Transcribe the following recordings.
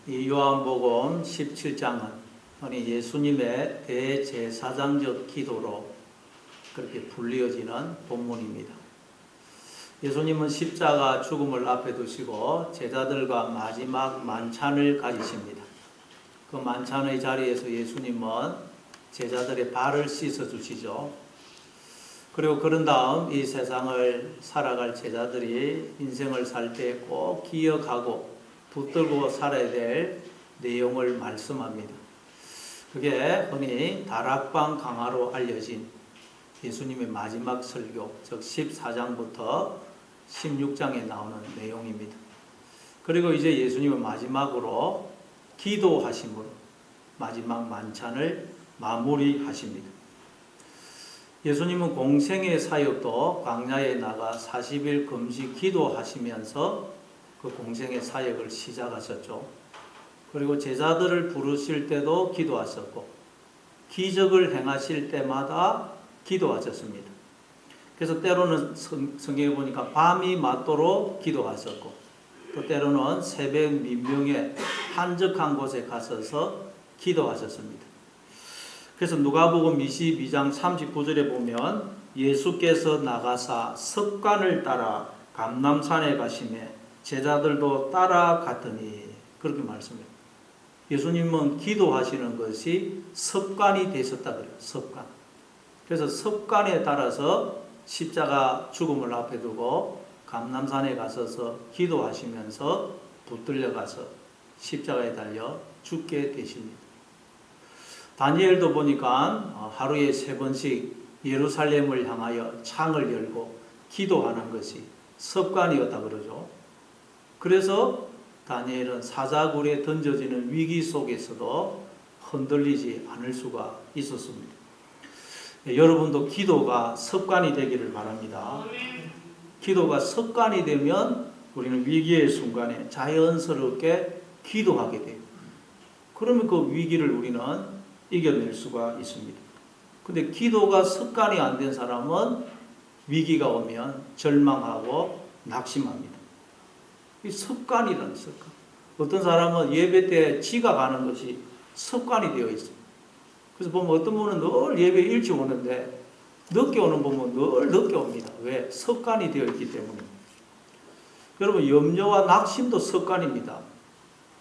이 요한복음 17장은 흔히 예수님의 대제사장적 기도로 그렇게 불리어지는 본문입니다. 예수님은 십자가 죽음을 앞에 두시고 제자들과 마지막 만찬을 가지십니다. 그 만찬의 자리에서 예수님은 제자들의 발을 씻어 주시죠. 그리고 그런 다음 이 세상을 살아갈 제자들이 인생을 살 때 꼭 기억하고 붙들고 살아야 될 내용을 말씀합니다. 그게 흔히 다락방 강화로 알려진 예수님의 마지막 설교, 즉 14장부터 16장에 나오는 내용입니다. 그리고 이제 예수님은 마지막으로 기도하심으로 마지막 만찬을 마무리하십니다. 예수님은 공생의 사역도 광야에 나가 40일 금식 기도하시면서 그 공생의 사역을 시작하셨죠. 그리고 제자들을 부르실 때도 기도하셨고 기적을 행하실 때마다 기도하셨습니다. 그래서 때로는 성경에 보니까 밤이 맞도록 기도하셨고 또 때로는 새벽 민명에 한적한 곳에 가셔서 기도하셨습니다. 그래서 누가복음 22장 39절에 보면 예수께서 나가사 석간을 따라 감람산에 가시매 제자들도 따라갔더니 그렇게 말씀해요. 예수님은 기도하시는 것이 습관이 되셨다 그래요. 습관. 그래서 습관에 따라서 십자가 죽음을 앞에 두고 감람산에 가셔서 기도하시면서 붙들려 가서 십자가에 달려 죽게 되십니다. 다니엘도 보니까 하루에 3번씩 예루살렘을 향하여 창을 열고 기도하는 것이 습관이었다 그러죠. 그래서 다니엘은 사자굴에 던져지는 위기 속에서도 흔들리지 않을 수가 있었습니다. 여러분도 기도가 습관이 되기를 바랍니다. 기도가 습관이 되면 우리는 위기의 순간에 자연스럽게 기도하게 돼요. 그러면 그 위기를 우리는 이겨낼 수가 있습니다. 근데 기도가 습관이 안 된 사람은 위기가 오면 절망하고 낙심합니다. 이 습관이라는 습관. 어떤 사람은 예배 때 지각하는 것이 습관이 되어 있습니다. 그래서 보면 어떤 분은 늘 예배 일찍 오는데 늦게 오는 분은 늘 늦게 옵니다. 왜? 습관이 되어 있기 때문입니다. 여러분, 염려와 낙심도 습관입니다.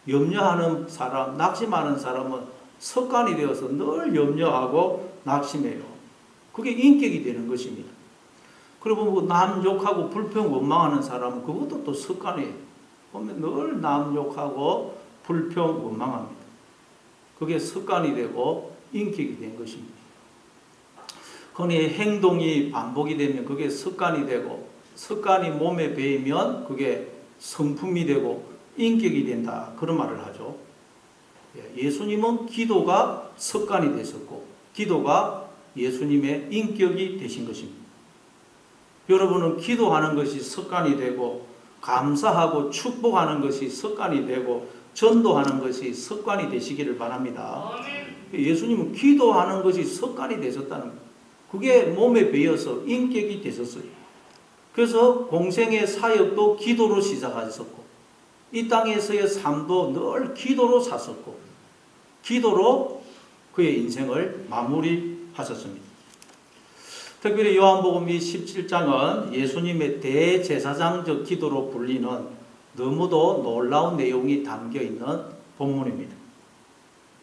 염려하는 사람, 낙심하는 사람은 습관이 되어서 늘 염려하고 낙심해요. 그게 인격이 되는 것입니다. 그리고 남 욕하고 불평 원망하는 사람은 그것도 또 습관이에요. 보면 늘 남 욕하고 불평 원망합니다. 그게 습관이 되고 인격이 된 것입니다. 흔히 행동이 반복이 되면 그게 습관이 되고 습관이 몸에 배이면 그게 성품이 되고 인격이 된다. 그런 말을 하죠. 예수님은 기도가 습관이 되셨고 기도가 예수님의 인격이 되신 것입니다. 여러분은 기도하는 것이 습관이 되고 감사하고 축복하는 것이 습관이 되고 전도하는 것이 습관이 되시기를 바랍니다. 예수님은 기도하는 것이 습관이 되셨다는 거예요. 그게 몸에 배어서 인격이 되셨어요. 그래서 공생의 사역도 기도로 시작하셨고 이 땅에서의 삶도 늘 기도로 사셨고 기도로 그의 인생을 마무리하셨습니다. 특별히 요한복음 17장은 예수님의 대제사장적 기도로 불리는 너무도 놀라운 내용이 담겨있는 본문입니다.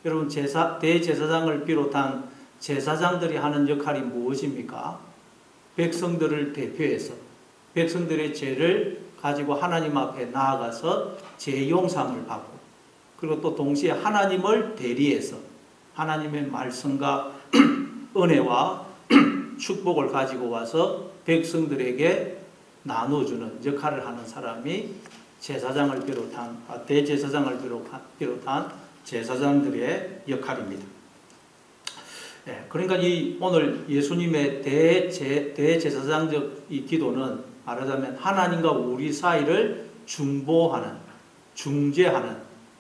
여러분, 대제사장을 비롯한 제사장들이 하는 역할이 무엇입니까? 백성들을 대표해서 백성들의 죄를 가지고 하나님 앞에 나아가서 죄 용서를 받고 그리고 또 동시에 하나님을 대리해서 하나님의 말씀과 은혜와 축복을 가지고 와서 백성들에게 나눠주는 역할을 하는 사람이 제사장을 비롯한 대제사장을 비롯한 제사장들의 역할입니다. 그러니까 오늘 예수님의 대제사장적 이 기도는 말하자면 하나님과 우리 사이를 중보하는, 중재하는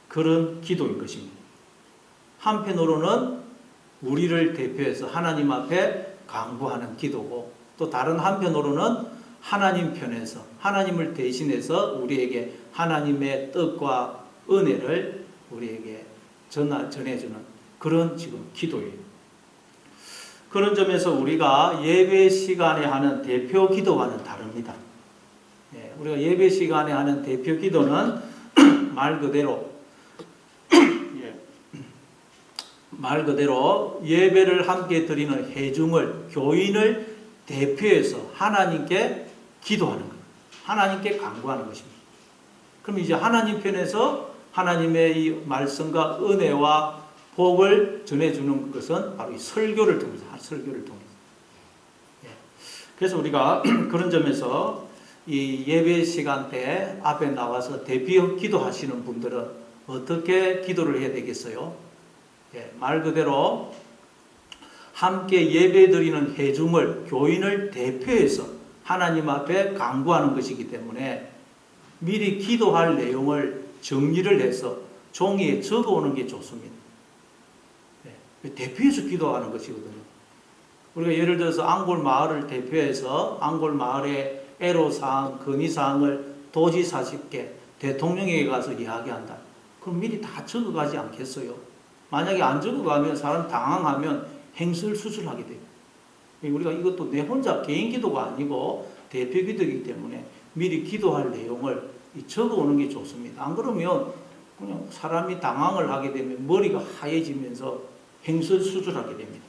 그런 기도인 것입니다. 한편으로는 우리를 대표해서 하나님 앞에 간구하는 기도고 또 다른 한편으로는 하나님 편에서 하나님을 대신해서 우리에게 하나님의 뜻과 은혜를 우리에게 전해주는 그런 지금 기도예요. 그런 점에서 우리가 예배 시간에 하는 대표 기도와는 다릅니다. 우리가 예배 시간에 하는 대표 기도는 말 그대로 예배를 함께 드리는 회중을, 교인을 대표해서 하나님께 기도하는 것, 하나님께 간구하는 것입니다. 그럼 이제 하나님 편에서 하나님의 이 말씀과 은혜와 복을 전해주는 것은 바로 이 설교를 통해서, 그래서 우리가 그런 점에서 이 예배 시간 때 앞에 나와서 대표 기도하시는 분들은 어떻게 기도를 해야 되겠어요? 말 그대로 함께 예배 드리는 회중을, 교인을 대표해서 하나님 앞에 간구하는 것이기 때문에 미리 기도할 내용을 정리를 해서 종이에 적어오는 게 좋습니다. 대표해서 기도하는 것이거든요. 우리가 예를 들어서 앙골 마을을 대표해서 앙골 마을의 애로사항, 건의사항을 도지사직께 대통령에게 가서 이야기한다. 그럼 미리 다 적어가지 않겠어요? 만약에 안 적어가면 사람 당황하면 행설수설하게 돼요. 우리가 이것도 내 혼자 개인 기도가 아니고 대표 기도이기 때문에 미리 기도할 내용을 적어오는 게 좋습니다. 안 그러면 그냥 사람이 당황을 하게 되면 머리가 하얘지면서 행설수설하게 됩니다.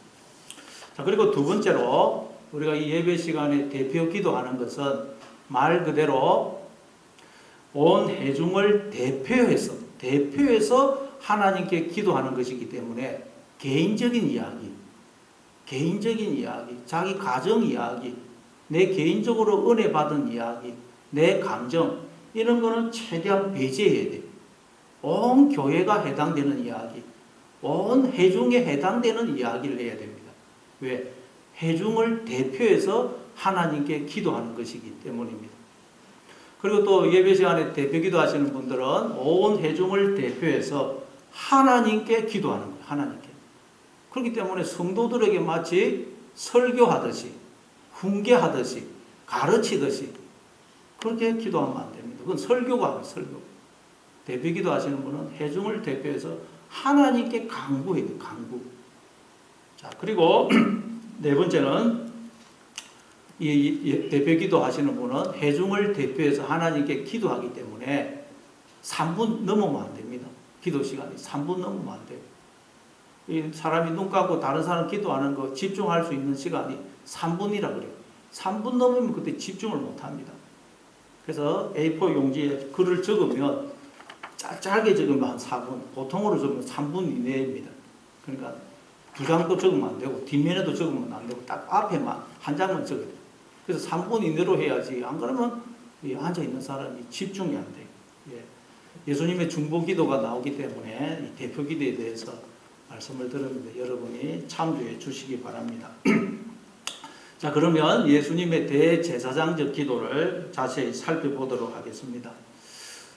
자, 그리고 두 번째로 우리가 이 예배 시간에 대표 기도하는 것은 말 그대로 온 회중을 대표해서 하나님께 기도하는 것이기 때문에 개인적인 이야기, 자기 가정 이야기, 내 개인적으로 은혜 받은 이야기, 내 감정, 이런 거는 최대한 배제해야 돼요. 온 교회가 해당되는 이야기, 온 회중에 해당되는 이야기를 해야 됩니다. 왜? 회중을 대표해서 하나님께 기도하는 것이기 때문입니다. 그리고 또 예배 시간에 대표 기도하시는 분들은 온 회중을 대표해서 하나님께 기도하는 거예요. 하나님께. 그렇기 때문에 성도들에게 마치 설교하듯이, 훈계하듯이, 가르치듯이 그렇게 기도하면 안 됩니다. 그건 설교가 아니에요. 설교. 대표 기도하시는 분은 회중을 대표해서 하나님께 간구해야 돼요. 간구. 자, 그리고 네 번째는 이 대표 기도하시는 분은 회중을 대표해서 하나님께 기도하기 때문에 3분 넘으면 안 됩니다. 기도 시간이 3분 넘으면 안 돼요. 이 사람이 눈 감고 다른 사람 기도하는 거 집중할 수 있는 시간이 3분이라 그래요. 3분 넘으면 그때 집중을 못 합니다. 그래서 A4 용지에 글을 적으면 짧게 적으면 한 4분, 보통으로 적으면 3분 이내입니다. 그러니까 두 장도 적으면 안 되고 뒷면에도 적으면 안 되고 딱 앞에만 한 장만 적어야 돼요. 그래서 3분 이내로 해야지. 안 그러면 앉아있는 사람이 집중이 안 돼요. 예수님의 중보 기도가 나오기 때문에 이 대표 기도에 대해서 말씀을 들었는데 여러분이 참조해 주시기 바랍니다. 자, 그러면 예수님의 대제사장적 기도를 자세히 살펴보도록 하겠습니다.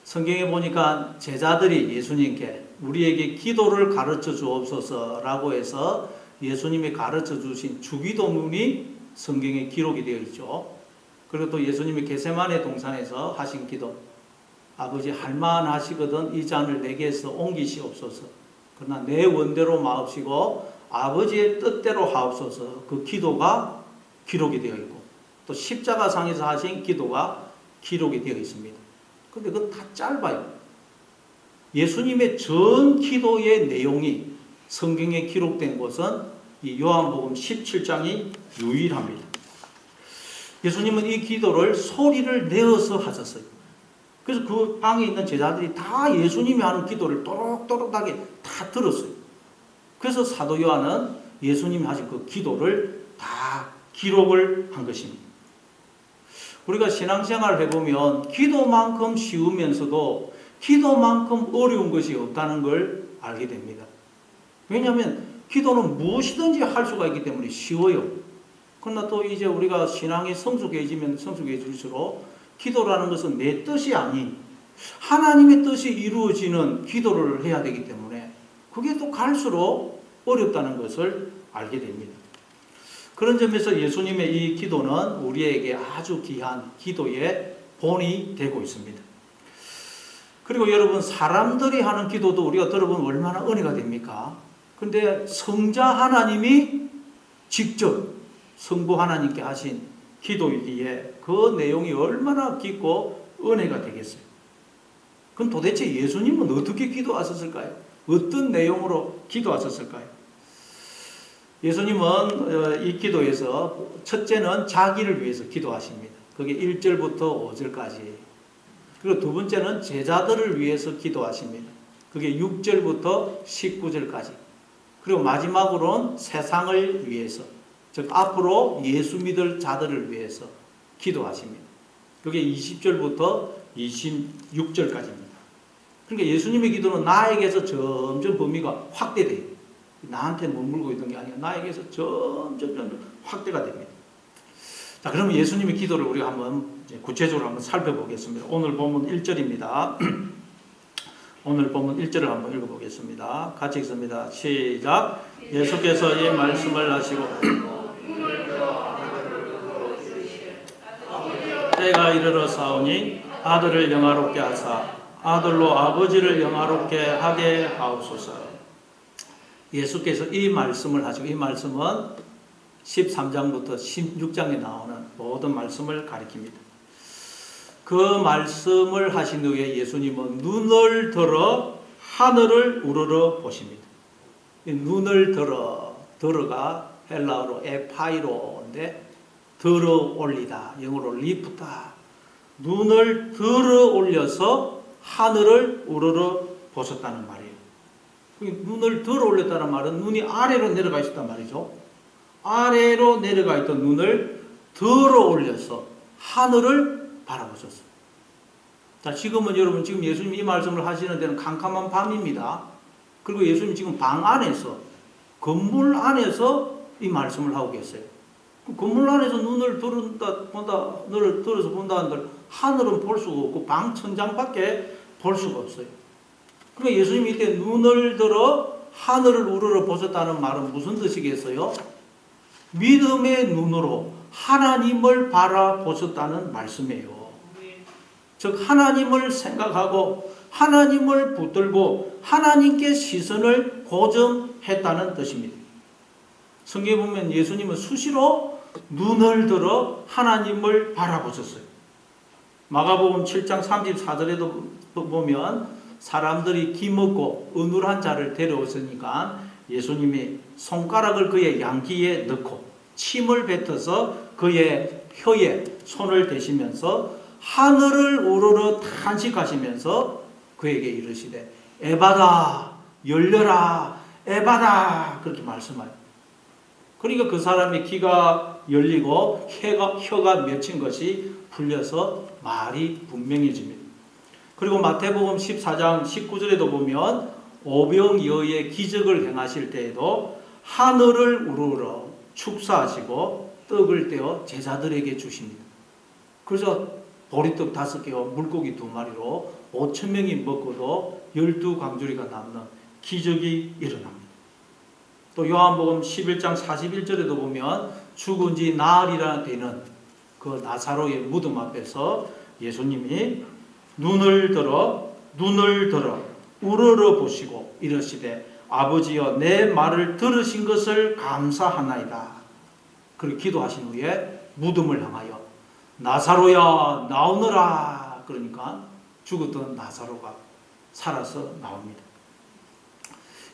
성경에 보니까 제자들이 예수님께 우리에게 기도를 가르쳐 주옵소서라고 해서 예수님이 가르쳐 주신 주기도문이 성경에 기록이 되어 있죠. 그리고 또 예수님이 겟세마네 동산에서 하신 기도, 아버지 할만하시거든 이 잔을 내게서 옮기시옵소서. 그러나 내 원대로 마옵시고 아버지의 뜻대로 하옵소서. 그 기도가 기록이 되어 있고 또 십자가상에서 하신 기도가 기록이 되어 있습니다. 그런데 그건 다 짧아요. 예수님의 전 기도의 내용이 성경에 기록된 것은 이 요한복음 17장이 유일합니다. 예수님은 이 기도를 소리를 내어서 하셨어요. 그래서 그 방에 있는 제자들이 다 예수님이 하는 기도를 또록또록하게 다 들었어요. 그래서 사도 요한은 예수님이 하신 그 기도를 다 기록을 한 것입니다. 우리가 신앙생활을 해보면 기도만큼 쉬우면서도 기도만큼 어려운 것이 없다는 걸 알게 됩니다. 왜냐하면 기도는 무엇이든지 할 수가 있기 때문에 쉬워요. 그러나 또 이제 우리가 신앙이 성숙해지면 성숙해질수록 기도라는 것은 내 뜻이 아닌 하나님의 뜻이 이루어지는 기도를 해야 되기 때문에 그게 또 갈수록 어렵다는 것을 알게 됩니다. 그런 점에서 예수님의 이 기도는 우리에게 아주 귀한 기도의 본이 되고 있습니다. 그리고 여러분, 사람들이 하는 기도도 우리가 들어보면 얼마나 은혜가 됩니까? 근데 성자 하나님이 직접 성부 하나님께 하신 기도이기에 그 내용이 얼마나 깊고 은혜가 되겠어요. 그럼 도대체 예수님은 어떻게 기도하셨을까요? 어떤 내용으로 기도하셨을까요? 예수님은 이 기도에서 첫째는 자기를 위해서 기도하십니다. 그게 1절부터 5절까지. 그리고 두 번째는 제자들을 위해서 기도하십니다. 그게 6절부터 19절까지. 그리고 마지막으로는 세상을 위해서, 즉 앞으로 예수 믿을 자들을 위해서 기도하십니다. 그게 20절부터 26절까지입니다. 그러니까 예수님의 기도는 나에게서 점점 범위가 확대돼요. 나한테 머물고 있던 게 아니라 나에게서 점점 확대가 됩니다. 자, 그러면 예수님의 기도를 우리가 한번 구체적으로 한번 살펴보겠습니다. 오늘 본문 1절입니다. 오늘 본문 1절을 한번 읽어보겠습니다. 같이 읽습니다. 시작. 예수께서 이 말씀을 하시고 때가 이르러 사오니 아들을 영화롭게 하사 아들로 아버지를 영화롭게 하게 하옵소서. 예수께서 이 말씀을 하시고, 이 말씀은 13장부터 16장에 나오는 모든 말씀을 가리킵니다. 그 말씀을 하신 후에 예수님은 눈을 들어 하늘을 우러러 보십니다. 눈을 들어가 헬라어로 에파이로인데 들어 올리다, 영어로 리프다. 눈을 들어 올려서 하늘을 우러러 보셨다는 말이에요. 눈을 들어 올렸다는 말은 눈이 아래로 내려가 있었단 말이죠. 아래로 내려가 있던 눈을 들어 올려서 하늘을 바라보셨어요. 자, 지금은 여러분, 지금 예수님 이 말씀을 하시는 데는 캄캄한 밤입니다. 그리고 예수님 지금 방 안에서, 건물 안에서 이 말씀을 하고 계세요. 그 건물 안에서 눈을 들어서 본다 한들 하늘은 볼 수가 없고 방 천장밖에 볼 수가 없어요. 그러니까 예수님이 이때 눈을 들어 하늘을 우러러 보셨다는 말은 무슨 뜻이겠어요? 믿음의 눈으로 하나님을 바라보셨다는 말씀이에요. 즉 하나님을 생각하고 하나님을 붙들고 하나님께 시선을 고정했다는 뜻입니다. 성경에 보면 예수님은 수시로 눈을 들어 하나님을 바라보셨어요. 마가복음 7장 34절에도 보면 사람들이 기먹고 어눌한 자를 데려오시니까 예수님이 손가락을 그의 양귀에 넣고 침을 뱉어서 그의 혀에 손을 대시면서 하늘을 우러러 탄식하시면서 그에게 이르시되 에바다 열려라 에바다 그렇게 말씀해요. 그러니까 그 사람의 귀가 열리고 혀가 맺힌 것이 풀려서 말이 분명해집니다. 그리고 마태복음 14장 19절에도 보면 오병이어의 기적을 행하실 때에도 하늘을 우러러 축사하시고 떡을 떼어 제자들에게 주십니다. 그래서 보리떡 5개와 물고기 2마리로 5,000명이 먹고도 12광주리가 남는 기적이 일어납니다. 또 요한복음 11장 41절에도 보면 죽은 지 나흘이나 되는 그 나사로의 무덤 앞에서 예수님이 눈을 들어 우러러 보시고 이르시되 아버지여 내 말을 들으신 것을 감사하나이다. 그리고 기도하신 후에 무덤을 향하여 나사로야 나오너라. 그러니까 죽었던 나사로가 살아서 나옵니다.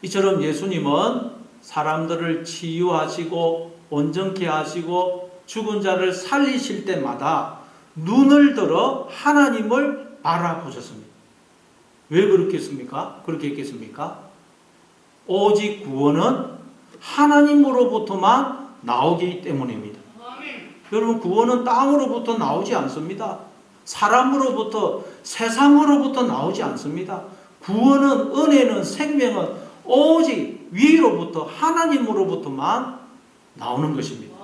이처럼 예수님은 사람들을 치유하시고 온전케 하시고 죽은 자를 살리실 때마다 눈을 들어 하나님을 바라보셨습니다. 왜 그렇게 했겠습니까? 오직 구원은 하나님으로부터만 나오기 때문입니다. 여러분, 구원은 땅으로부터 나오지 않습니다. 사람으로부터, 세상으로부터 나오지 않습니다. 구원은, 은혜는, 생명은 오직 위로부터 하나님으로부터만 나오는 것입니다.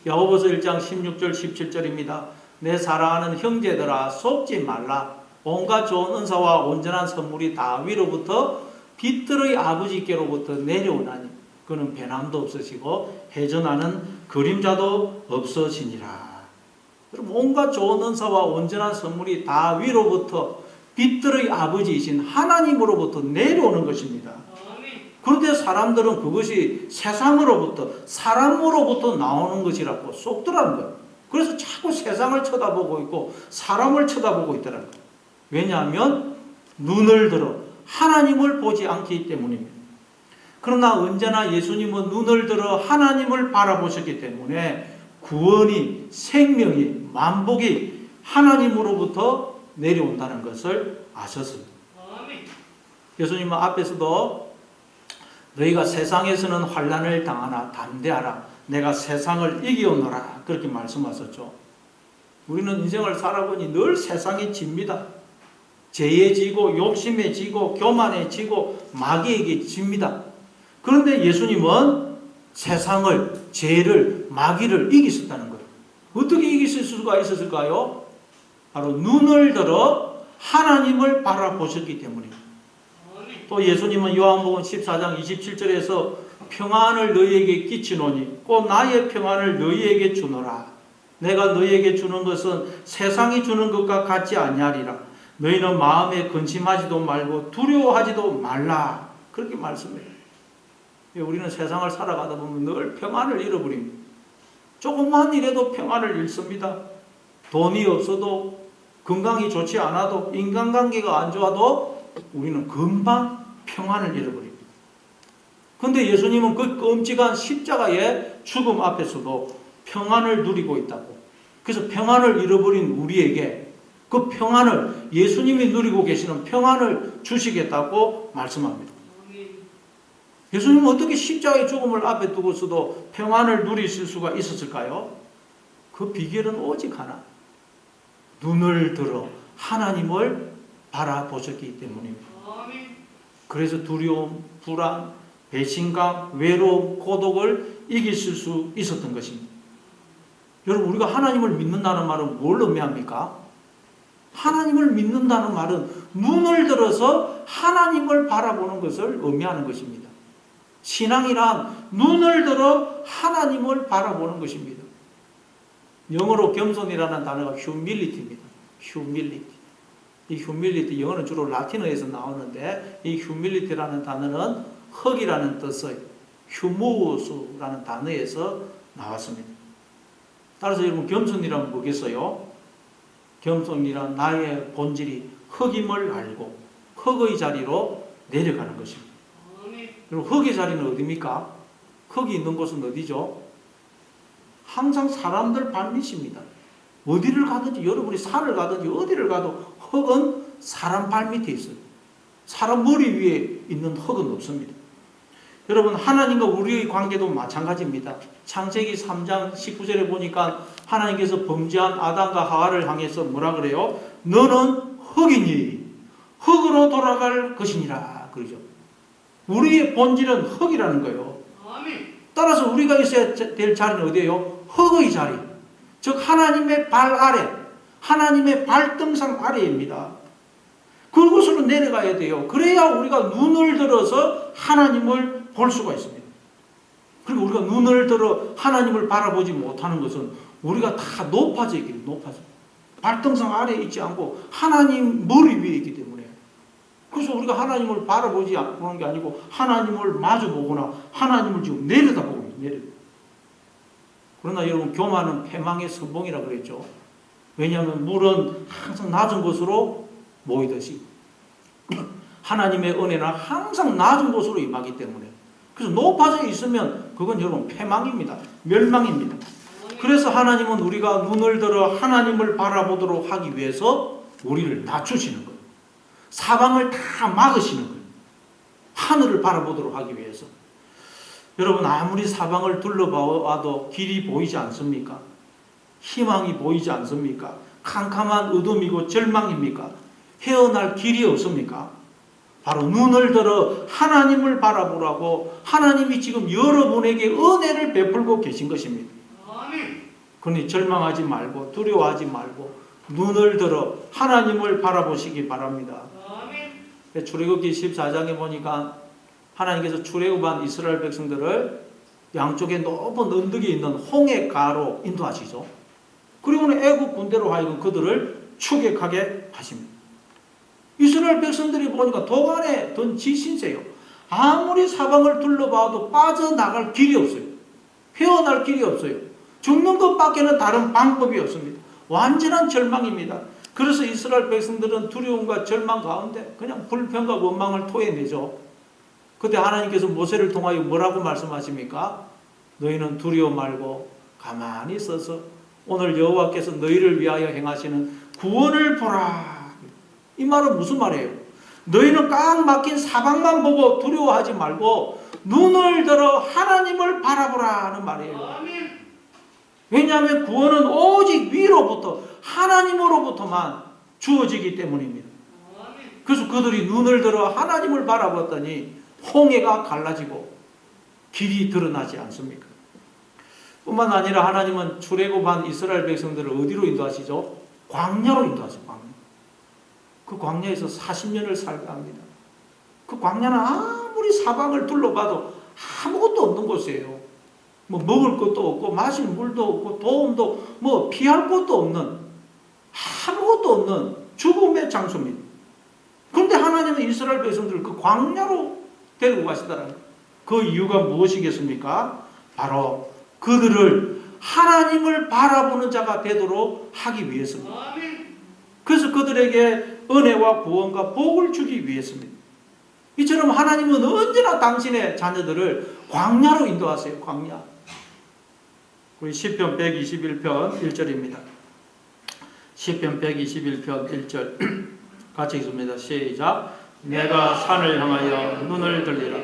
야고보서 1장 16절 17절입니다. 내 사랑하는 형제들아 속지 말라. 온갖 좋은 은사와 온전한 선물이 다 위로부터 빛들의 아버지께로부터 내려오나니 그는 배남도 없으시고 해전하는 그림자도 없으시니라. 여러분, 온갖 좋은 은사와 온전한 선물이 다 위로부터 빛들의 아버지이신 하나님으로부터 내려오는 것입니다. 그런데 사람들은 그것이 세상으로부터, 사람으로부터 나오는 것이라고 속더라는 거예요. 그래서 자꾸 세상을 쳐다보고 있고 사람을 쳐다보고 있더라는 거예요. 왜냐하면 눈을 들어 하나님을 보지 않기 때문입니다. 그러나 언제나 예수님은 눈을 들어 하나님을 바라보셨기 때문에 구원이, 생명이, 만복이 하나님으로부터 내려온다는 것을 아셨습니다. 예수님은 앞에서도 너희가 세상에서는 환난을 당하나 담대하라. 내가 세상을 이기었노라. 그렇게 말씀하셨죠. 우리는 인생을 살아보니 늘 세상에 집니다. 죄에 지고 욕심에 지고 교만에 지고 마귀에게 집니다. 그런데 예수님은 세상을, 죄를, 마귀를 이기셨다는 거예요. 어떻게 이기실 수가 있었을까요? 바로 눈을 들어 하나님을 바라보셨기 때문입니다. 또 예수님은 요한복음 14장 27절에서 평안을 너희에게 끼치노니 곧 나의 평안을 너희에게 주노라. 내가 너희에게 주는 것은 세상이 주는 것과 같지 아니하리라. 너희는 마음에 근심하지도 말고 두려워하지도 말라. 그렇게 말씀해요. 우리는 세상을 살아가다 보면 늘 평안을 잃어버립니다. 조금만 일해도 평안을 잃습니다. 돈이 없어도, 건강이 좋지 않아도, 인간관계가 안 좋아도 우리는 금방 평안을 잃어버립니다. 그런데 예수님은 그 끔찍한 십자가의 죽음 앞에서도 평안을 누리고 있다고. 그래서 평안을 잃어버린 우리에게 그 평안을, 예수님이 누리고 계시는 평안을 주시겠다고 말씀합니다. 예수님은 어떻게 십자가의 죽음을 앞에 두고서도 평안을 누리실 수가 있었을까요? 그 비결은 오직 하나. 눈을 들어 하나님을 바라보셨기 때문입니다. 그래서 두려움, 불안, 배신감, 외로움, 고독을 이기실 수 있었던 것입니다. 여러분, 우리가 하나님을 믿는다는 말은 뭘 의미합니까? 하나님을 믿는다는 말은 눈을 들어서 하나님을 바라보는 것을 의미하는 것입니다. 신앙이란 눈을 들어 하나님을 바라보는 것입니다. 영어로 겸손이라는 단어가 humility입니다. humility. 이 humility, 영어는 주로 라틴어에서 나오는데 이 humility라는 단어는 흙이라는 뜻의 humus라는 단어에서 나왔습니다. 따라서 여러분, 겸손이란 뭐겠어요? 겸손이란 나의 본질이 흙임을 알고 흙의 자리로 내려가는 것입니다. 그리고 흙의 자리는 어디입니까? 흙이 있는 곳은 어디죠? 항상 사람들 발밑입니다. 어디를 가든지, 여러분이 산을 가든지 어디를 가도 흙은 사람 발밑에 있어요. 사람 머리 위에 있는 흙은 없습니다. 여러분, 하나님과 우리의 관계도 마찬가지입니다. 창세기 3장 19절에 보니까 하나님께서 범죄한 아담과 하와를 향해서 뭐라 그래요? 너는 흙이니 흙으로 돌아갈 것이니라 그러죠. 우리의 본질은 흙이라는 거예요. 따라서 우리가 있어야 될 자리는 어디예요? 흙의 자리. 즉 하나님의 발 아래, 하나님의 발등상 아래입니다. 그곳으로 내려가야 돼요. 그래야 우리가 눈을 들어서 하나님을 볼 수가 있습니다. 그리고 우리가 눈을 들어 하나님을 바라보지 못하는 것은 우리가 다 높아져 있기 때문에, 높아져. 발등상 아래에 있지 않고 하나님 머리 위에 있기 때문에. 그래서 우리가 하나님을 바라보지 않는 게 아니고 하나님을 마주보거나 하나님을 지금 내려다보고 있습니다. 그러나 여러분, 교만은 패망의 선봉이라고 그랬죠. 왜냐하면 물은 항상 낮은 곳으로 모이듯이 하나님의 은혜는 항상 낮은 곳으로 임하기 때문에, 그래서 높아져 있으면 그건 여러분 패망입니다. 멸망입니다. 그래서 하나님은 우리가 눈을 들어 하나님을 바라보도록 하기 위해서 우리를 낮추시는 거예요. 사방을 다 막으시는 거예요. 하늘을 바라보도록 하기 위해서. 여러분, 아무리 사방을 둘러봐도 길이 보이지 않습니까? 희망이 보이지 않습니까? 캄캄한 어둠이고 절망입니까? 헤어날 길이 없습니까? 바로 눈을 들어 하나님을 바라보라고 하나님이 지금 여러분에게 은혜를 베풀고 계신 것입니다. 그러니 절망하지 말고 두려워하지 말고 눈을 들어 하나님을 바라보시기 바랍니다. 출애굽기 14장에 보니까 하나님께서 출애굽한 이스라엘 백성들을 양쪽에 높은 언덕이 있는 홍해가로 인도하시죠. 그리고는 애국 군대로 하여금 그들을 추격하게 하십니다. 이스라엘 백성들이 보니까 도간에 든 지신세요. 아무리 사방을 둘러봐도 빠져나갈 길이 없어요. 헤어날 길이 없어요. 죽는 것밖에는 다른 방법이 없습니다. 완전한 절망입니다. 그래서 이스라엘 백성들은 두려움과 절망 가운데 그냥 불평과 원망을 토해내죠. 그때 하나님께서 모세를 통하여 뭐라고 말씀하십니까? 너희는 두려워 말고 가만히 서서 오늘 여호와께서 너희를 위하여 행하시는 구원을 보라. 이 말은 무슨 말이에요? 너희는 꽉 막힌 사방만 보고 두려워하지 말고 눈을 들어 하나님을 바라보라 하는 말이에요. 왜냐하면 구원은 오직 위로부터 하나님으로부터만 주어지기 때문입니다. 그래서 그들이 눈을 들어 하나님을 바라봤더니 홍해가 갈라지고 길이 드러나지 않습니까? 뿐만 아니라 하나님은 출애굽한 이스라엘 백성들을 어디로 인도하시죠? 광야로 인도하시죠. 광야. 그 광야에서 40년을 살게 합니다. 그 광야는 아무리 사방을 둘러봐도 아무것도 없는 곳이에요. 뭐 먹을 것도 없고 마실 물도 없고 도움도 뭐 피할 곳도 없는 아무것도 없는 죽음의 장소입니다. 그런데 하나님은 이스라엘 백성들을 그 광야로 데리고 가시더라고요. 그 이유가 무엇이겠습니까? 바로 그들을 하나님을 바라보는 자가 되도록 하기 위해서입니다. 그래서 그들에게 은혜와 구원과 복을 주기 위해서입니다. 이처럼 하나님은 언제나 당신의 자녀들을 광야로 인도하세요. 광야. 우리 시편 121편 1절입니다. 시편 121편 1절 같이 읽습니다. 시작. 내가 산을 향하여 눈을 들리라.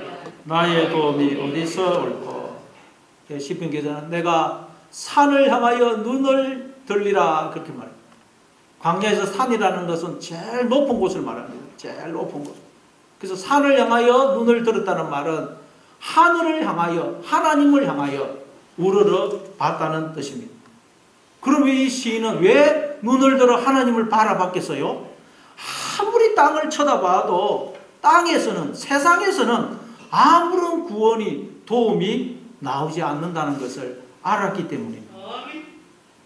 나의 도움이 어디서 올꼬. 시편 기자는 내가 산을 향하여 눈을 들리라 그렇게 말해요. 광야에서 산이라는 것은 제일 높은 곳을 말합니다. 제일 높은 곳. 그래서 산을 향하여 눈을 들었다는 말은 하늘을 향하여 하나님을 향하여 우러러 봤다는 뜻입니다. 그럼 이 시인은 왜 눈을 들어 하나님을 바라봤겠어요? 아무리 땅을 쳐다봐도 땅에서는 세상에서는 아무런 구원이 도움이 나오지 않는다는 것을 알았기 때문입니다.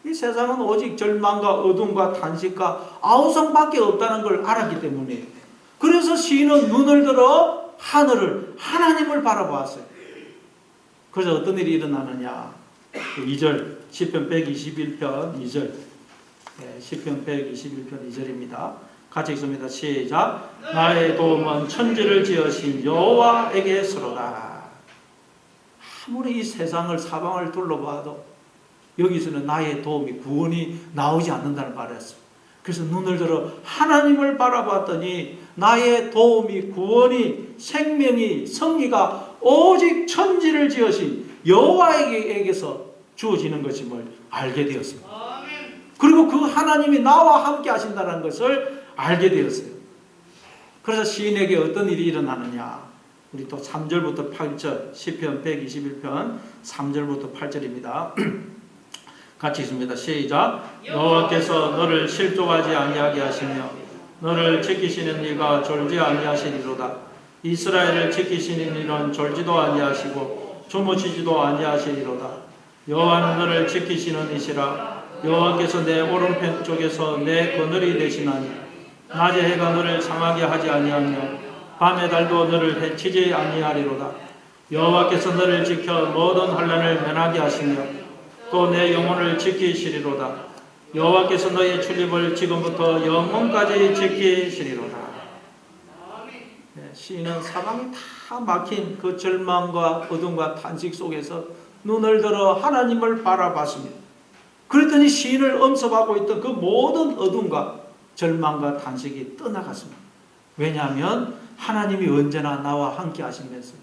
이 세상은 오직 절망과 어둠과 탄식과 아우성밖에 없다는 걸 알았기 때문에 그래서 시인은 눈을 들어 하늘을 하나님을 바라보았어요. 그래서 어떤 일이 일어나느냐 2절 시편 121편 2절 시편 121편 2절입니다. 같이 읽습니다. 시작. 나의 도움은 천지를 지으신 여호와에게서로다. 아무리 이 세상을 사방을 둘러봐도 여기서는 나의 도움이 구원이 나오지 않는다는 말이었어요. 그래서 눈을 들어 하나님을 바라봤더니 나의 도움이 구원이 생명이 승리가 오직 천지를 지으신 여호와에게서 주어지는 것임을 알게 되었습니다. 그리고 그 하나님이 나와 함께 하신다는 것을 알게 되었어요. 그래서 시인에게 어떤 일이 일어나느냐 우리 또 3절부터 8절 시편 121편 3절부터 8절입니다. 같이 읽습니다. 시작. 여호와께서 너를 실족하지 아니하게 하시며 너를 지키시는 이가 졸지 아니하시리로다. 이스라엘을 지키시는 이는 졸지도 아니하시고 주무시지도 아니하시리로다. 여호와는 너를 지키시는 이시라. 여호와께서 내 오른편 쪽에서 내 그늘이 되시나니 낮에 해가 너를 상하게 하지 아니하며 밤에 달도 너를 해치지 아니하리로다. 여호와께서 너를 지켜 모든 환난을 면하게 하시며 또 내 영혼을 지키시리로다. 여호와께서 너의 출입을 지금부터 영원까지 지키시리로다. 시인은 사방이 다 막힌 그 절망과 어둠과 탄식 속에서 눈을 들어 하나님을 바라봤습니다. 그랬더니 시인을 엄습하고 있던 그 모든 어둠과 절망과 탄식이 떠나갔습니다. 왜냐하면 하나님이 언제나 나와 함께 하시면서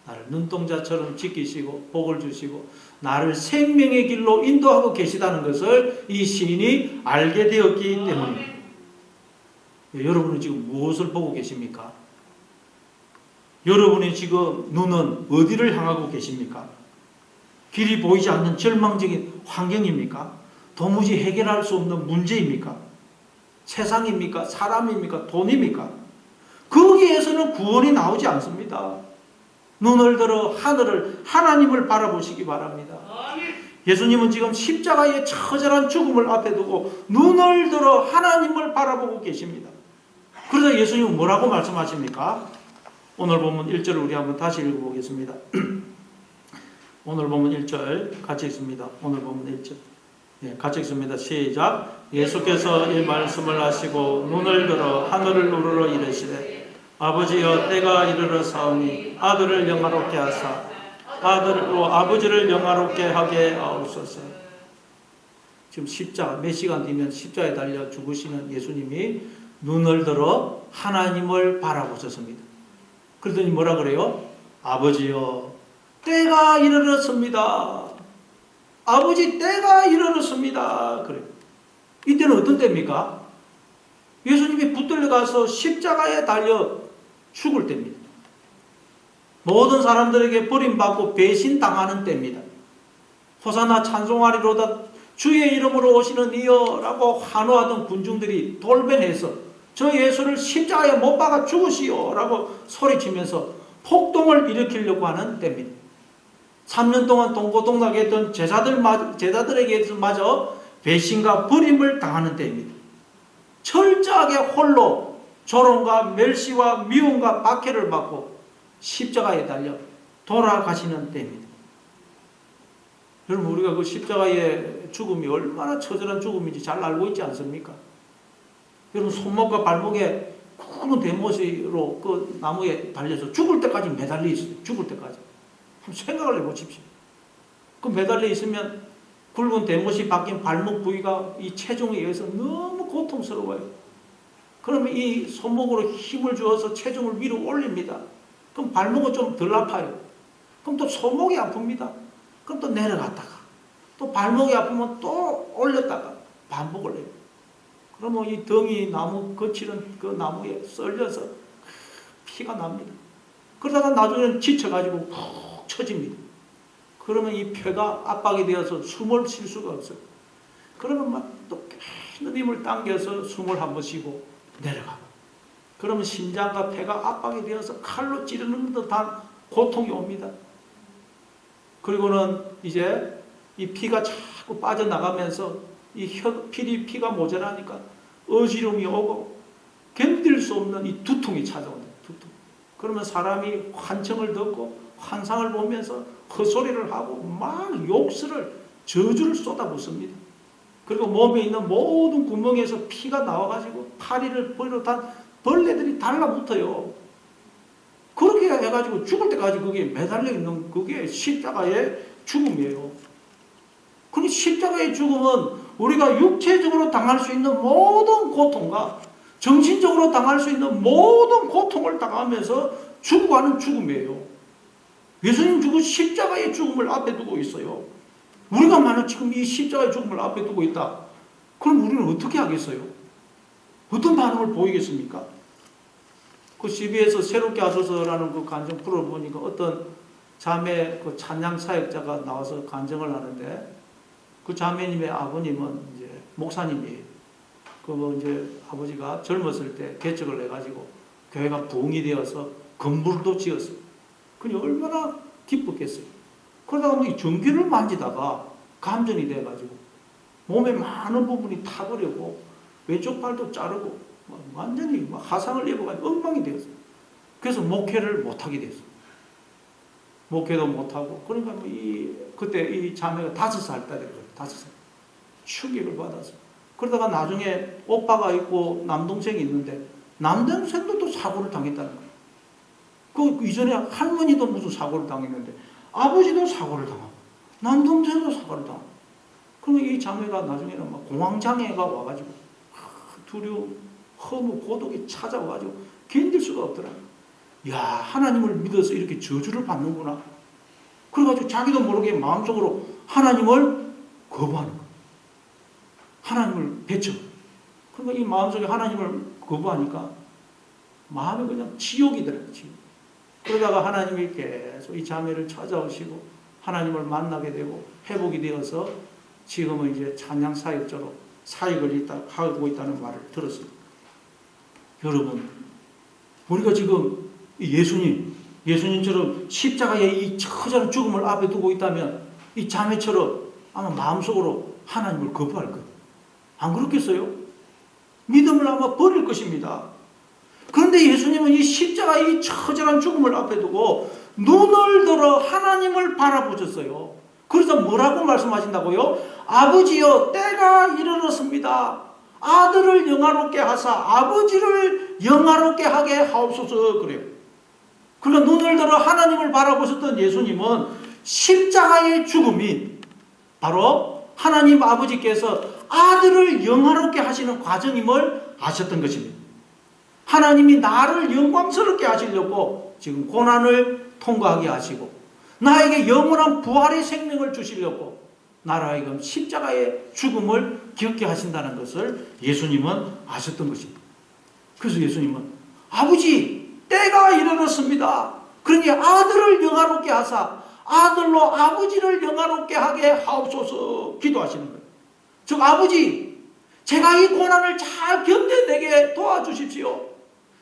나를 눈동자처럼 지키시고 복을 주시고 나를 생명의 길로 인도하고 계시다는 것을 이 시인이 알게 되었기 때문입니다. 여러분은 지금 무엇을 보고 계십니까? 여러분의 지금 눈은 어디를 향하고 계십니까? 길이 보이지 않는 절망적인 환경입니까? 도무지 해결할 수 없는 문제입니까? 세상입니까? 사람입니까? 돈입니까? 거기에서는 구원이 나오지 않습니다. 눈을 들어 하늘을 하나님을 바라보시기 바랍니다. 예수님은 지금 십자가의 처절한 죽음을 앞에 두고 눈을 들어 하나님을 바라보고 계십니다. 그러자 예수님은 뭐라고 말씀하십니까? 오늘 본문 1절을 우리 한번 다시 읽어보겠습니다. 오늘 본문 1절 같이 읽습니다. 오늘 본문 1절. 예, 같이 읽습니다. 시작. 예수께서 이 말씀을 하시고 눈을 들어 하늘을 우러러 이르시되 아버지여 때가 이르러 사오니 아들을 영화롭게 하사 아버지를 영화롭게 하게 하옵소서. 지금 십자가 몇 시간 뒤면 십자가에 달려 죽으시는 예수님이 눈을 들어 하나님을 바라보셨습니다. 그러더니 뭐라 그래요? 아버지여 때가 이르렀습니다. 아버지 때가 이르렀습니다. 그래요. 이때는 어떤 때입니까? 예수님이 붙들려 가서 십자가에 달려 죽을 때입니다. 모든 사람들에게 버림받고 배신당하는 때입니다. 호산나 찬송하리로다 주의 이름으로 오시는 이여 라고 환호하던 군중들이 돌변해서 저 예수를 십자가에 못 박아 죽으시오 라고 소리치면서 폭동을 일으키려고 하는 때입니다. 3년 동안 동고동락에 했던 제자들에게마저 배신과 버림을 당하는 때입니다. 철저하게 홀로 조롱과 멸시와 미움과 박해를 받고 십자가에 달려 돌아가시는 때입니다. 여러분 우리가 그 십자가의 죽음이 얼마나 처절한 죽음인지 잘 알고 있지 않습니까? 여러분 손목과 발목에 굵은 대못으로 그 나무에 달려서 죽을 때까지 매달려 있어요. 죽을 때까지. 한번 생각을 해보십시오. 그 매달려 있으면 굵은 대못이 박힌 발목 부위가 이 체중에 의해서 너무 고통스러워요. 그러면 이 손목으로 힘을 주어서 체중을 위로 올립니다. 그럼 발목은 좀 덜 아파요. 그럼 또 손목이 아픕니다. 그럼 또 내려갔다가 또 발목이 아프면 또 올렸다가 반복을 해요. 그러면 이 덩이 나무 거칠은 그 나무에 썰려서 피가 납니다. 그러다가 나중에는 지쳐가지고 푹 처집니다. 그러면 이 폐가 압박이 되어서 숨을 쉴 수가 없어요. 그러면 막 또 큰 힘을 당겨서 숨을 한번 쉬고 내려가고. 그러면 심장과 폐가 압박이 되어서 칼로 찌르는 듯한 고통이 옵니다. 그리고는 이제 이 피가 자꾸 빠져나가면서 이 피가 모자라니까 어지럼이 오고 견딜 수 없는 이 두통이 찾아온다. 두통. 그러면 사람이 환청을 듣고 환상을 보면서 헛소리를 하고 막 욕설을 저주를 쏟아붓습니다. 그리고 몸에 있는 모든 구멍에서 피가 나와가지고 파리를 비롯한 벌레들이 달라붙어요. 그렇게 해가지고 죽을 때까지 그게 매달려 있는 그게 십자가의 죽음이에요. 그러니 십자가의 죽음은 우리가 육체적으로 당할 수 있는 모든 고통과 정신적으로 당할 수 있는 모든 고통을 당하면서 죽어가는 죽음이에요. 예수님 죽은 십자가의 죽음을 앞에 두고 있어요. 우리가 만약 지금 이 십자가의 죽음을 앞에 두고 있다. 그럼 우리는 어떻게 하겠어요? 어떤 반응을 보이겠습니까? 그 CBS 새롭게 하소서라는 그 간증 프로를 보니까 어떤 자매 그 찬양 사역자가 나와서 간증을 하는데 그 자매님의 아버님은 이제 목사님이에요. 그 이제 아버지가 젊었을 때 개척을 해가지고 교회가 부흥이 되어서 건물도 지었어요. 그니 얼마나 기뻤겠어요. 그러다가 뭐 전기를 만지다가 감전이 돼가지고 몸의 많은 부분이 타버리고 왼쪽 발도 자르고 완전히 화상을 입어가지고 엉망이 되었어요. 그래서 목회를 못하게 됐어요. 목회도 못하고 그러니까 그때 이 자매가 5살 때였어요. 5살 충격을 받았어요. 그러다가 나중에 오빠가 있고 남동생이 있는데 남동생도 또 사고를 당했다는 거예요. 그 이전에 할머니도 무슨 사고를 당했는데 아버지도 사고를 당하고 남동생도 사고를 당하고 그러면 이 자매가 나중에는 막 공황장애가 와가지고 두려움, 허무, 고독이 찾아와가지고 견딜 수가 없더라고요. 야, 하나님을 믿어서 이렇게 저주를 받는구나. 그래가지고 자기도 모르게 마음속으로 하나님을 거부하는 거예요. 하나님을 배척. 그러니까 이 마음속에 하나님을 거부하니까 마음이 그냥 지옥이더라고요. 지옥. 그러다가 하나님이 계속 이 자매를 찾아오시고 하나님을 만나게 되고 회복이 되어서 지금은 이제 찬양 사역자로 사역을 하고 있다는 말을 들었습니다. 여러분, 우리가 지금 예수님처럼 십자가의 이 처절한 죽음을 앞에 두고 있다면 이 자매처럼 아마 마음속으로 하나님을 거부할 거예요. 안 그렇겠어요? 믿음을 아마 버릴 것입니다. 그런데 예수님은 이 십자가 이 처절한 죽음을 앞에 두고 눈을 들어 하나님을 바라보셨어요. 그래서 뭐라고 말씀하신다고요? 아버지여, 때가 이르렀습니다. 아들을 영화롭게 하사 아버지를 영화롭게 하게 하옵소서. 그래요. 그러니까 눈을 들어 하나님을 바라보셨던 예수님은 십자가의 죽음이 바로 하나님 아버지께서 아들을 영화롭게 하시는 과정임을 아셨던 것입니다. 하나님이 나를 영광스럽게 하시려고 지금 고난을 통과하게 하시고 나에게 영원한 부활의 생명을 주시려고 나로 하여금 십자가의 죽음을 겪게 하신다는 것을 예수님은 아셨던 것입니다. 그래서 예수님은 아버지, 때가 이르렀습니다. 그러니 아들을 영화롭게 하사 아들로 아버지를 영화롭게 하게 하옵소서 기도하시는 거예요. 즉 아버지, 제가 이 고난을 잘 견뎌내게 도와주십시오.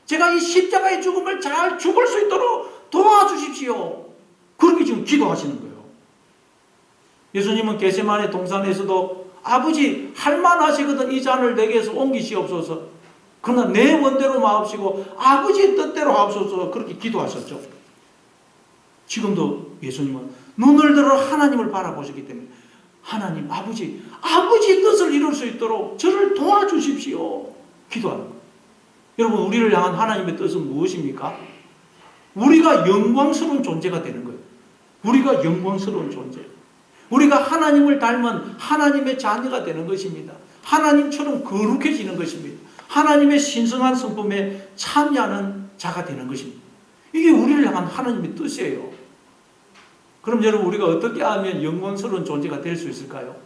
제가 이 십자가의 죽음을 잘 죽을 수 있도록 도와주십시오. 그렇게 지금 기도하시는 거예요. 예수님은 겟세마네 동산에서도 아버지, 할만하시거든 이 잔을 내게서 옮기시옵소서. 그러나 내 원대로 마옵시고 아버지의 뜻대로 하옵소서. 그렇게 기도하셨죠. 지금도 예수님은 눈을 들어 하나님을 바라보셨기 때문에 하나님 아버지의 뜻을 이룰 수 있도록 저를 도와주십시오. 기도하는 거예요. 여러분, 우리를 향한 하나님의 뜻은 무엇입니까? 우리가 영광스러운 존재가 되는 거예요. 우리가 영광스러운 존재. 우리가 하나님을 닮은 하나님의 자녀가 되는 것입니다. 하나님처럼 거룩해지는 것입니다. 하나님의 신성한 성품에 참여하는 자가 되는 것입니다. 이게 우리를 향한 하나님의 뜻이에요. 그럼 여러분, 우리가 어떻게 하면 영광스러운 존재가 될 수 있을까요?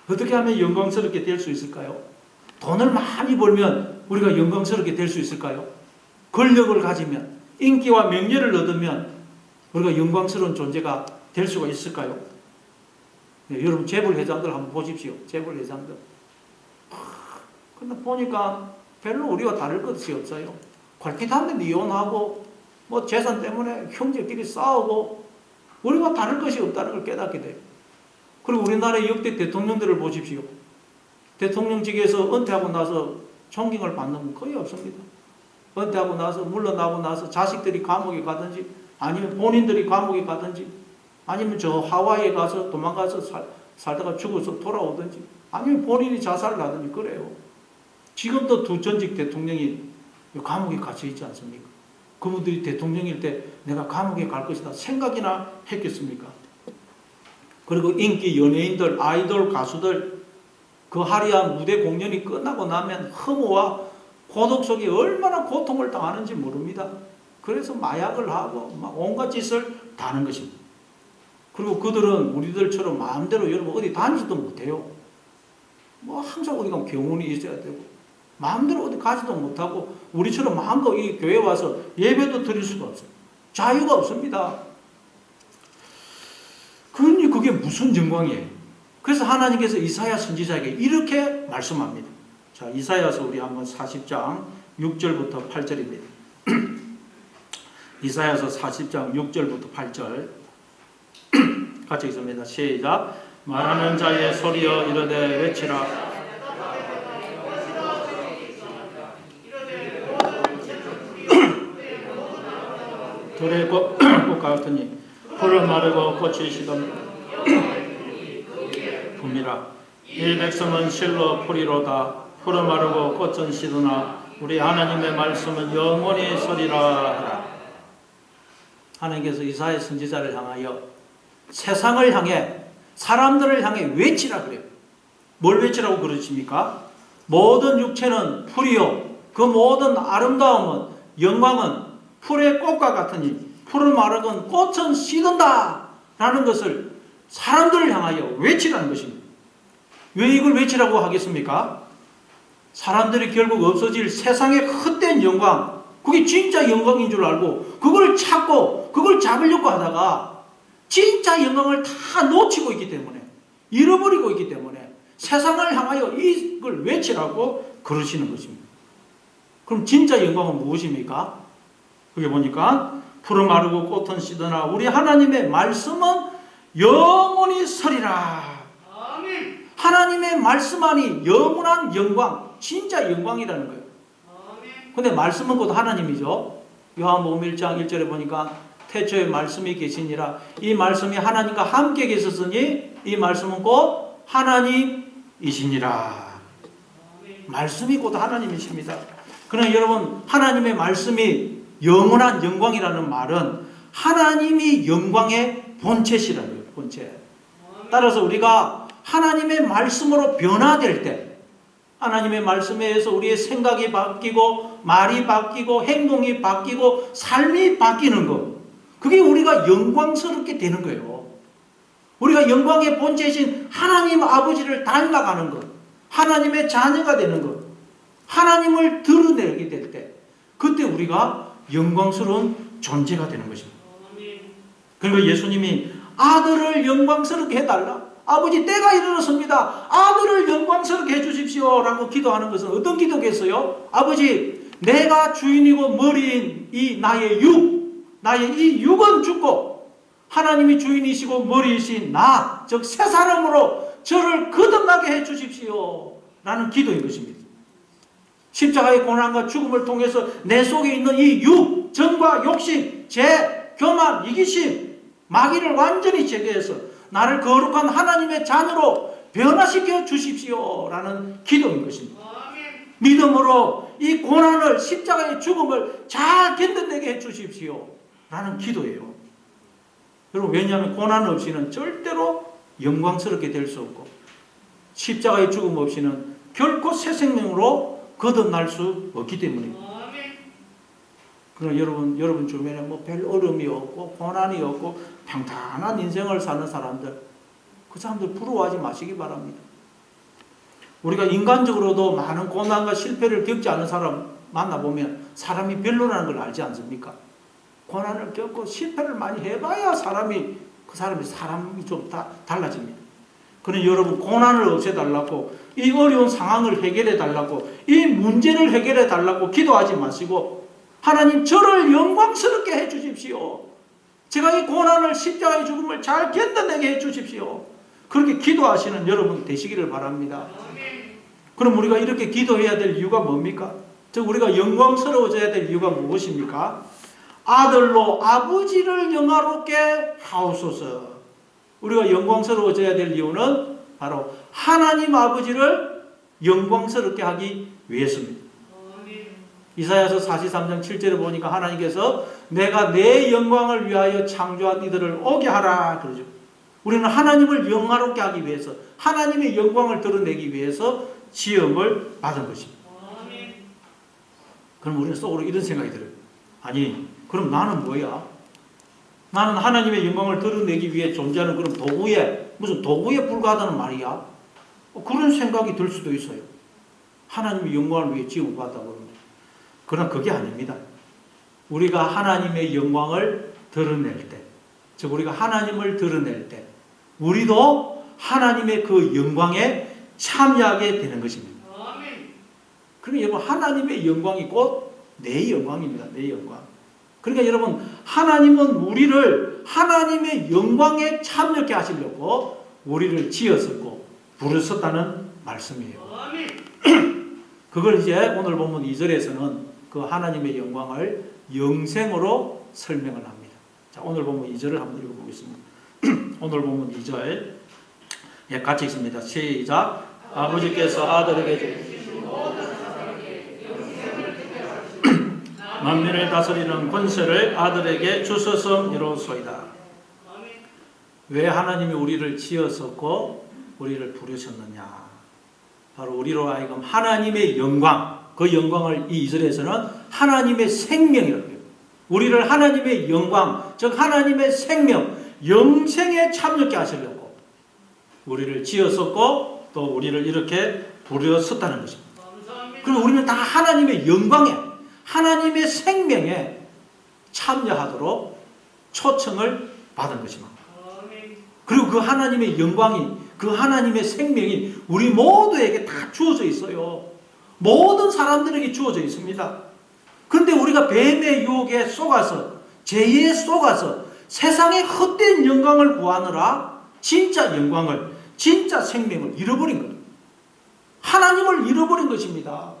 어떻게 하면 영광스럽게 될 수 있을까요? 돈을 많이 벌면 우리가 영광스럽게 될 수 있을까요? 권력을 가지면, 인기와 명예를 얻으면 우리가 영광스러운 존재가 될 수가 있을까요? 네, 여러분 재벌 회장들 한번 보십시오. 재벌 회장들. 근데 보니까 별로 우리와 다를 것이 없어요. 괄kit하면 이혼하고 뭐 재산 때문에 형제끼리 싸우고 우리와 다를 것이 없다는 걸 깨닫게 돼요. 그리고 우리나라의 역대 대통령들을 보십시오. 대통령직에서 은퇴하고 나서 존경을 받는 분 거의 없습니다. 은퇴하고 나서 물러나고 나서 자식들이 감옥에 가든지 아니면 본인들이 감옥에 가든지 아니면 저 하와이에 가서 도망가서 살다가 죽어서 돌아오든지 아니면 본인이 자살을 하든지 그래요. 지금도 두 전직 대통령이 감옥에 갇혀 있지 않습니까? 그분들이 대통령일 때 내가 감옥에 갈 것이다 생각이나 했겠습니까? 그리고 인기 연예인들, 아이돌, 가수들 그 화려한 무대 공연이 끝나고 나면 허무와 고독 속에 얼마나 고통을 당하는지 모릅니다. 그래서 마약을 하고 막 온갖 짓을 다 하는 것입니다. 그리고 그들은 우리들처럼 마음대로 여러분 어디 다니지도 못해요. 뭐 항상 어디가 경운이 있어야 되고 마음대로 어디 가지도 못하고 우리처럼 마음껏 이 교회 와서 예배도 드릴 수가 없어요. 자유가 없습니다. 그러니 그게 무슨 영광이에요. 그래서 하나님께서 이사야 선지자에게 이렇게 말씀합니다. 자, 이사야서 우리 한번 40장 6절부터 8절입니다. 이사야서 40장 6절부터 8절 같이 읽습니다. 시작. 말하는 자의 소리여 이르되 외치라. 들의 꽃과 같으니 풀을 마르고 꽃이 시든 봄이라. 이 백성은 실로 풀이로다. 풀은 마르고 꽃은 시드나 우리 하나님의 말씀은 영원히 서리라 하라. 하나님께서 이사야 선지자를 향하여 세상을 향해 사람들을 향해 외치라 그래요. 뭘 외치라고 그러십니까? 모든 육체는 풀이요 그 모든 아름다움은 영광은 풀의 꽃과 같으니 풀은 마르건 꽃은 시든다 라는 것을 사람들을 향하여 외치라는 것입니다. 왜 이걸 외치라고 하겠습니까? 사람들이 결국 없어질 세상의 헛된 영광, 그게 진짜 영광인 줄 알고 그걸 찾고 그걸 잡으려고 하다가 진짜 영광을 다 놓치고 있기 때문에, 잃어버리고 있기 때문에 세상을 향하여 이걸 외치라고 그러시는 것입니다. 그럼 진짜 영광은 무엇입니까? 그게 보니까 풀은 마르고 꽃은 시드나 우리 하나님의 말씀은 영원히 서리라. 아멘. 하나님의 말씀 안이 영원한 영광, 진짜 영광이라는 거예요. 아멘. 근데 말씀은 곧 하나님이죠. 요한복음 1장 1절에 보니까 태초에 말씀이 계시니라. 이 말씀이 하나님과 함께 계셨으니 이 말씀은 곧 하나님이시니라. 말씀이 곧 하나님이십니다. 그러나 여러분, 하나님의 말씀이 영원한 영광이라는 말은 하나님이 영광의 본체시라는 거예요. 본체. 따라서 우리가 하나님의 말씀으로 변화될 때, 하나님의 말씀에 의해서 우리의 생각이 바뀌고 말이 바뀌고 행동이 바뀌고 삶이 바뀌는 것, 그게 우리가 영광스럽게 되는 거예요. 우리가 영광의 본체이신 하나님 아버지를 닮아가는 것, 하나님의 자녀가 되는 것, 하나님을 드러내게 될 때, 그때 우리가 영광스러운 존재가 되는 것입니다. 그리고 예수님이 아들을 영광스럽게 해달라. 아버지, 때가 이르렀습니다. 아들을 영광스럽게 해주십시오 라고 기도하는 것은 어떤 기도겠어요? 아버지, 내가 주인이고 머리인 이 나의 이 육은 죽고 하나님이 주인이시고 머리이신 나, 즉 새 사람으로 저를 거듭나게 해주십시오 라는 기도인 것입니다. 십자가의 고난과 죽음을 통해서 내 속에 있는 이 육, 정과 욕심, 죄, 교만, 이기심, 마귀를 완전히 제거해서 나를 거룩한 하나님의 자녀로 변화시켜 주십시오 라는 기도인 것입니다. 믿음으로 이 고난을, 십자가의 죽음을 잘 견뎌내게 해 주십시오 라는 기도예요. 여러분, 왜냐하면 고난 없이는 절대로 영광스럽게 될 수 없고 십자가의 죽음 없이는 결코 새 생명으로 거듭날 수 없기 때문입니다. 그러나 여러분 주변에 뭐 별 어려움이 없고 고난이 없고 평탄한 인생을 사는 사람들, 그 사람들 부러워하지 마시기 바랍니다. 우리가 인간적으로도 많은 고난과 실패를 겪지 않은 사람 만나보면 사람이 별로라는 걸 알지 않습니까? 고난을 겪고 실패를 많이 해봐야 그 사람이 좀 달라집니다. 그러니 여러분, 고난을 없애달라고, 이 어려운 상황을 해결해달라고, 이 문제를 해결해달라고 기도하지 마시고, 하나님, 저를 영광스럽게 해주십시오. 제가 이 고난을, 십자가의 죽음을 잘 견뎌내게 해주십시오. 그렇게 기도하시는 여러분 되시기를 바랍니다. 그럼 우리가 이렇게 기도해야 될 이유가 뭡니까? 즉 우리가 영광스러워져야 될 이유가 무엇입니까? 아들로 아버지를 영화롭게 하옵소서. 우리가 영광스러워져야 될 이유는 바로 하나님 아버지를 영광스럽게 하기 위해서입니다. 이사야서 43장 7절에 보니까 하나님께서 내가 내 영광을 위하여 창조한 이들을 오게 하라 그러죠. 우리는 하나님을 영화롭게 하기 위해서, 하나님의 영광을 드러내기 위해서 지음을 받은 것입니다. 그럼 우리는 속으로 이런 생각이 들어요. 아니, 그럼 나는 뭐야? 나는 하나님의 영광을 드러내기 위해 존재하는 그런 무슨 도구에 불과하다는 말이야? 그런 생각이 들 수도 있어요. 하나님의 영광을 위해 지음을 받았다고 그러는데. 그러나 그게 아닙니다. 우리가 하나님의 영광을 드러낼 때, 즉 우리가 하나님을 드러낼 때 우리도 하나님의 그 영광에 참여하게 되는 것입니다. 그러니까 여러분, 하나님의 영광이 곧 내 영광입니다. 내 영광. 그러니까 여러분, 하나님은 우리를 하나님의 영광에 참여하게 하시려고 우리를 지었었고 부르셨다는 말씀이에요. 그걸 이제 오늘 본문 2절에서는 그 하나님의 영광을 영생으로 설명을 합니다. 자, 오늘 본문 2절을 한번 읽어보겠습니다. 오늘 본문 2절 같이 읽습니다. 시작. 아버지께서 아들에게 주신 만민을 다스리는 권세를 아들에게 주셔서 이루소이다. 왜 하나님이 우리를 지었었고 우리를 부르셨느냐? 바로 우리로 하여금 하나님의 영광, 그 영광을 이 2절에서는 하나님의 생명이라고 해요. 우리를 하나님의 영광, 즉 하나님의 생명, 영생에 참여하게 하시려고 우리를 지었었고 또 우리를 이렇게 부르셨다는 것입니다. 그리고 우리는 다 하나님의 영광에, 하나님의 생명에 참여하도록 초청을 받은 것입니다. 그리고 그 하나님의 영광이, 그 하나님의 생명이 우리 모두에게 다 주어져 있어요. 모든 사람들에게 주어져 있습니다. 그런데 우리가 뱀의 유혹에 속아서, 죄에 속아서 세상의 헛된 영광을 구하느라 진짜 영광을, 진짜 생명을 잃어버린 거예요. 하나님을 잃어버린 것입니다.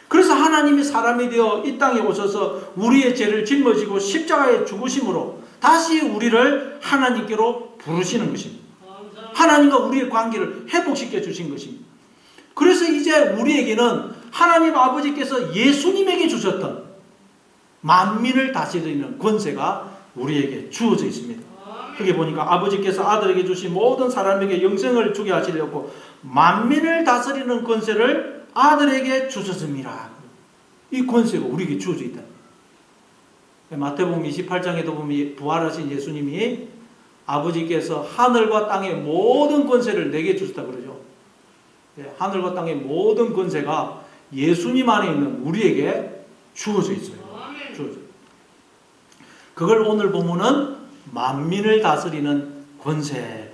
그래서 하나님이 사람이 되어 이 땅에 오셔서 우리의 죄를 짊어지고 십자가에 죽으심으로 다시 우리를 하나님께로 부르시는 것입니다. 하나님과 우리의 관계를 회복시켜 주신 것입니다. 그래서 이제 우리에게는 하나님 아버지께서 예수님에게 주셨던 만민을 다스리는 권세가 우리에게 주어져 있습니다. 그게 보니까 아버지께서 아들에게 주신 모든 사람에게 영생을 주게 하시려고 만민을 다스리는 권세를 아들에게 주셨습니다. 이 권세가 우리에게 주어져 있다. 마태복음 28장에도 보면 부활하신 예수님이 아버지께서 하늘과 땅의 모든 권세를 내게 주셨다 그러죠. 하늘과 땅의 모든 권세가 예수님 안에 있는 우리에게 주어져 있어요. 주어져. 그걸 오늘 보면은 만민을 다스리는 권세.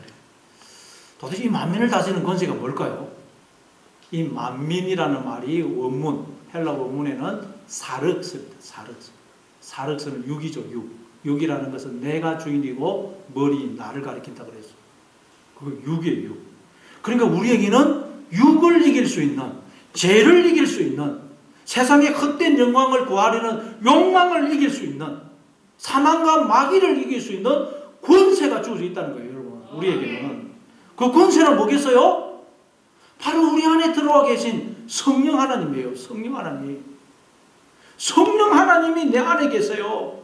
도대체 이 만민을 다스리는 권세가 뭘까요? 이 만민이라는 말이 원문, 헬라 원문에는 사륵스입니다. 사륵스는 육이죠, 육. 육이라는 것은 내가 주인이고 머리인 나를 가리킨다 그랬어. 그거 육이에요, 육. 그러니까 우리에게는 육을 이길 수 있는, 죄를 이길 수 있는, 세상의 헛된 영광을 구하려는 욕망을 이길 수 있는, 사망과 마귀를 이길 수 있는 권세가 주어져 있다는 거예요, 여러분. 우리에게는. 그 권세는 뭐겠어요? 바로 우리 안에 들어와 계신 성령 하나님이에요. 성령 하나님. 성령 하나님이 내 안에 계세요.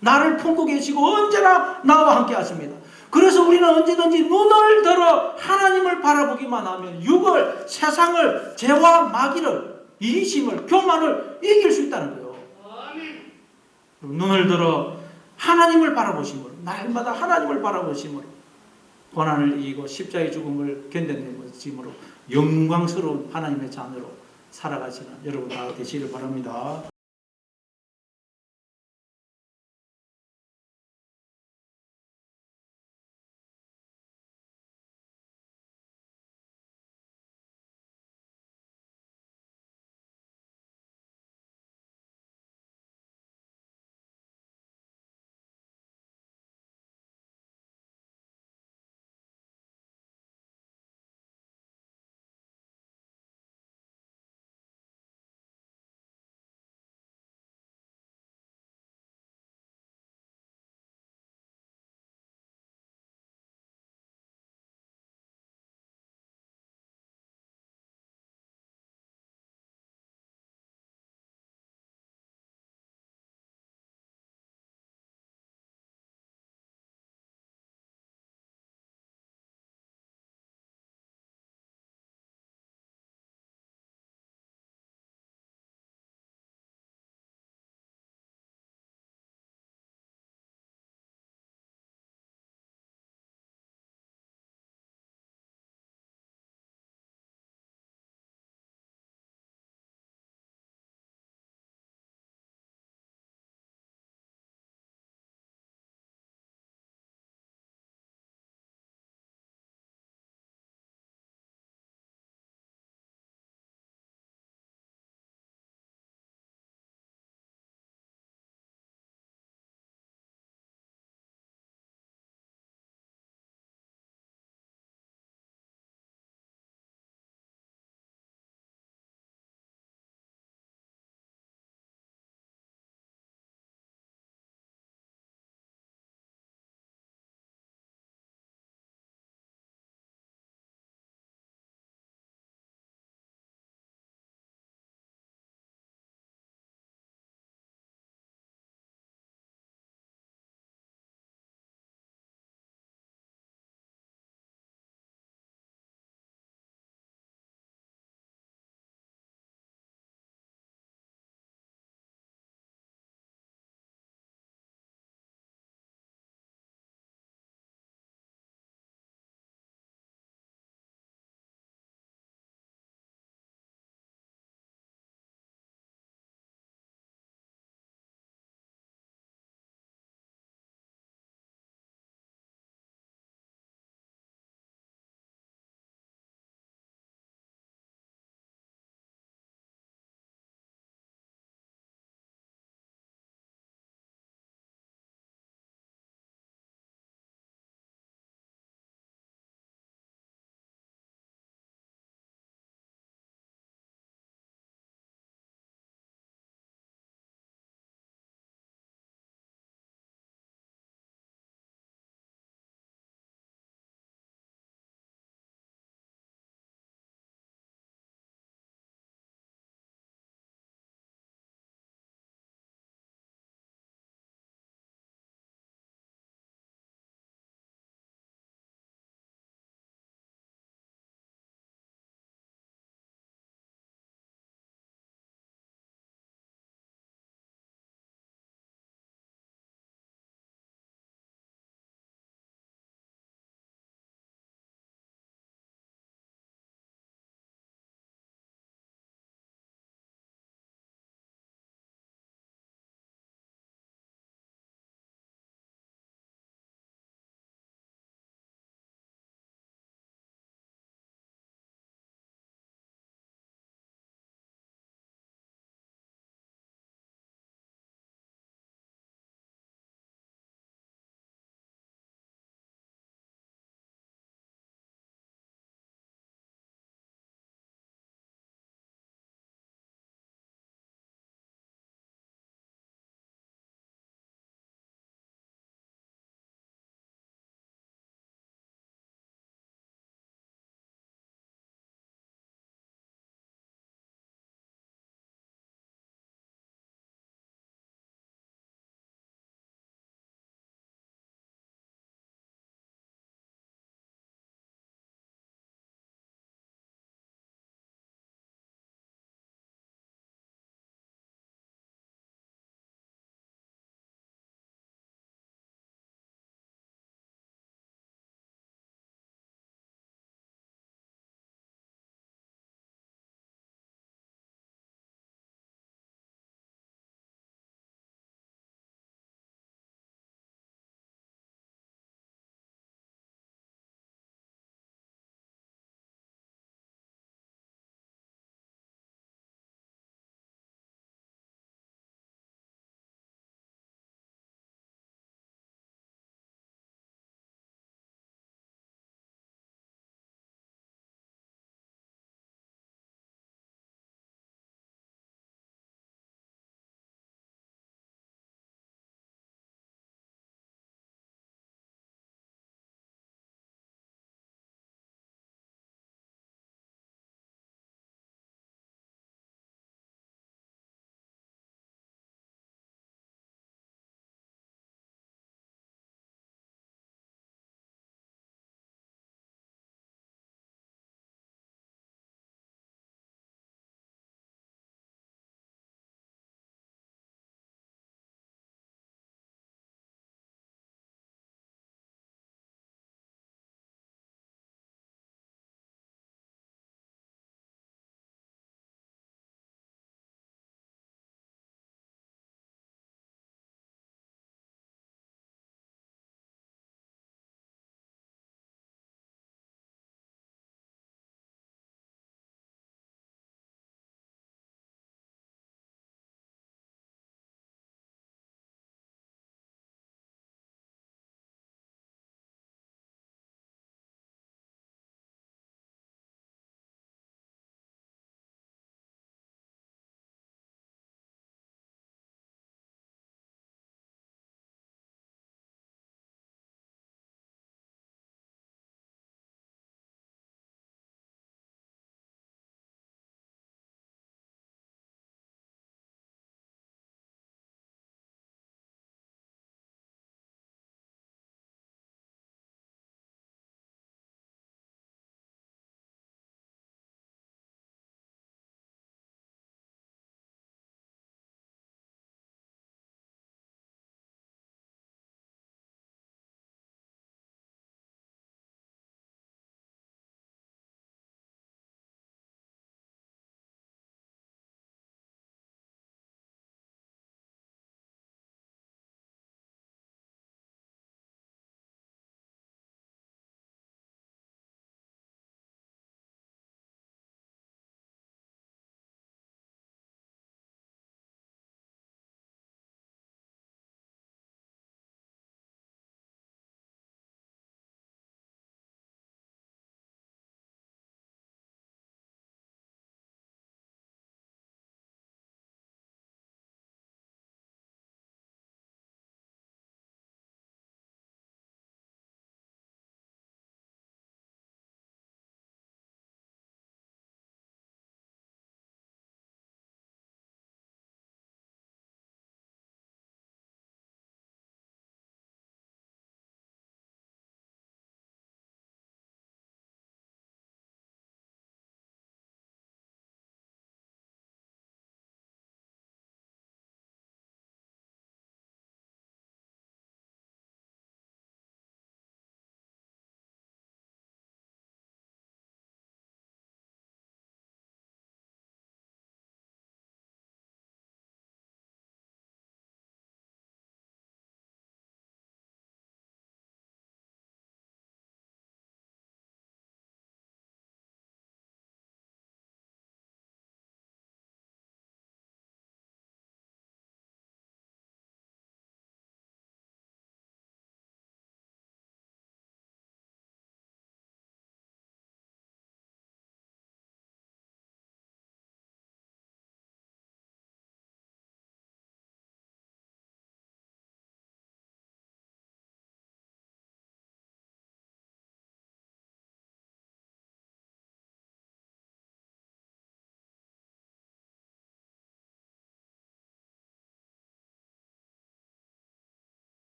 나를 품고 계시고 언제나 나와 함께 하십니다. 그래서 우리는 언제든지 눈을 들어 하나님을 바라보기만 하면 육을, 세상을, 죄와 마귀를, 이기심을, 교만을 이길 수 있다는 거예요. 눈을 들어 하나님을 바라보심으로, 날마다 하나님을 바라보심으로 고난을 이기고 십자가의 죽음을 견뎌내심으로 영광스러운 하나님의 자녀로 살아가시는 여러분 다 되시길 바랍니다.